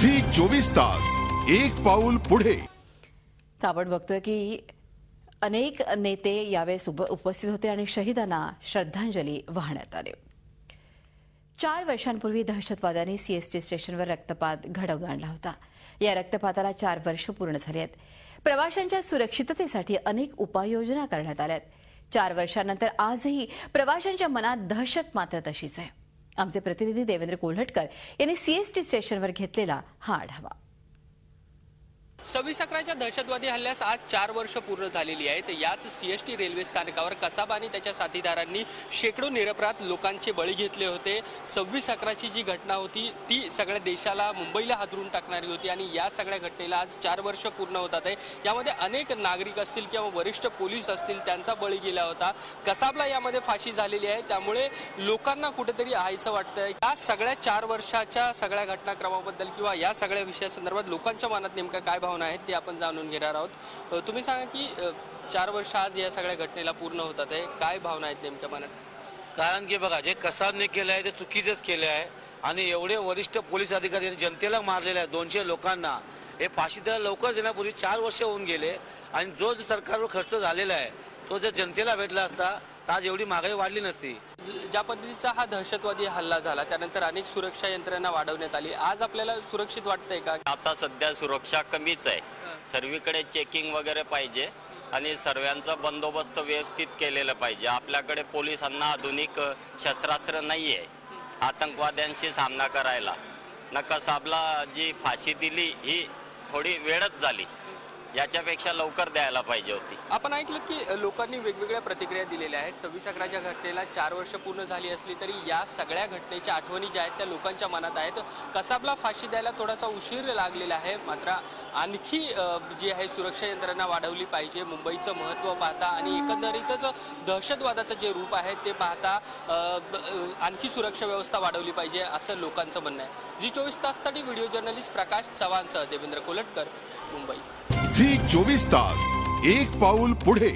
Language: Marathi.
झी 24 तास एक पाऊल पुढे। आपण बघतोय की अनेक नेते यावेळेस उपस्थित होते आणि शहीदांना श्रद्धांजली वाहण्यात आली। 4 वर्षांपूर्वी दहशतवाद्यांनी सीएसटी स्टेशनवर रक्तपात घडवून आणला होता। या रक्तपाताला 4 वर्ष पूर्ण झाली आहेत। प्रवाशांच्या सुरक्षिततेसाठी अनेक उपाययोजना करण्यात आल्या आहेत। 4 वर्षांनंतर आजही प्रवाशांच्या मनात दहशत मात्र तशीच आहे। आमचे प्रतिनिधी देवेंद्र कोल्हटकर यांनी सीएसटी स्टेशनवर घेतलेला हा आढावा। 26/11च्या दहशतवादी हल्ल्यास आज 4 वर्ष पूर्ण झालेली आहेत। याच सीएसटी रेल्वे स्थानकावर कसाब आणि त्याच्या साथीदारांनी शेकडो निरपराध लोकांचे बळी घेतले होते। 26/11ची जी घटना होती ती सगळ्या देशाला, मुंबईला हादरून टाकणारी होती आणि या सगळ्या घटनेला आज 4 वर्ष पूर्ण होतात आहे। यामध्ये अनेक नागरिक असतील किंवा वरिष्ठ पोलीस असतील त्यांचा बळी गेला होता। कसाबला यामध्ये फाशी झालेली आहे। त्यामुळे लोकांना कुठेतरी हायसं वाटतंय। या सगळ्या 4 वर्षाच्या सगळ्या घटनाक्रमाबद्दल किंवा या सगळ्या विषयासंदर्भात लोकांच्या मनात नेमका काय भावना आहेत ते आपण जाणून घेणार आहोत। तुम्ही सांगा की 4 वर्ष आज या सगळ्या घटनेला पूर्ण होतात आहे, काय भावना आहेत नेमक्या मनात? कारण की बघा, जे कसाबने केलं आहे ते चुकीचंच केलं आहे आणि एवढे वरिष्ठ पोलीस अधिकारी जनतेला मारलेले आहे। 200 लोकांना हे फाशी द्यायला लवकर देण्यापूर्वी 4 वर्ष होऊन गेले आणि जो सरकारवर खर्च झालेला आहे तो जर जनतेला भेटला असता तर आज एवढी महागाई वाढली नसती। ज्या पद्धतीचा हा दहशतवादी हल्ला झाला त्यानंतर अनेक सुरक्षा यंत्रणा वाढवण्यात आली। आज आपल्याला सुरक्षित वाटतंय का? आता सध्या सुरक्षा कमीच आहे। सर्वीकडे चेकिंग वगैरे पाहिजे आणि सर्वांचा बंदोबस्त व्यवस्थित केलेला पाहिजे। आपल्याकडे पोलिसांना आधुनिक शस्त्रास्त्र नाहीये आतंकवाद्यांशी सामना करायला। कसाबला जी फाशी दिली ही थोडी वेळच झाली, याच्यापेक्षा लवकर द्यायला पाहिजे होती। आपण ऐकलं की लोकांनी वेगवेगळ्या प्रतिक्रिया दिलेल्या आहेत। 26/11च्या घटनेला 4 वर्ष पूर्ण झाली असली तरी या सगळ्या घटनेच्या आठवणी ज्या आहेत त्या लोकांच्या मनात आहेत। कसाबला फाशी द्यायला थोडासा उशीर लागलेला आहे, मात्र आणखी जी आहे सुरक्षा यंत्रणा वाढवली पाहिजे। मुंबईचं महत्त्व पाहता आणि एकंदरीतच दहशतवादाचं जे रूप आहे ते पाहता आणखी सुरक्षा व्यवस्था वाढवली पाहिजे असं लोकांचं म्हणणं आहे। झी 24 ताससाठी व्हिडिओ जर्नलिस्ट प्रकाश चव्हाणसह देवेंद्र कोल्हटकर, मुंबई। झी 24 तास एक पाऊल पुढे।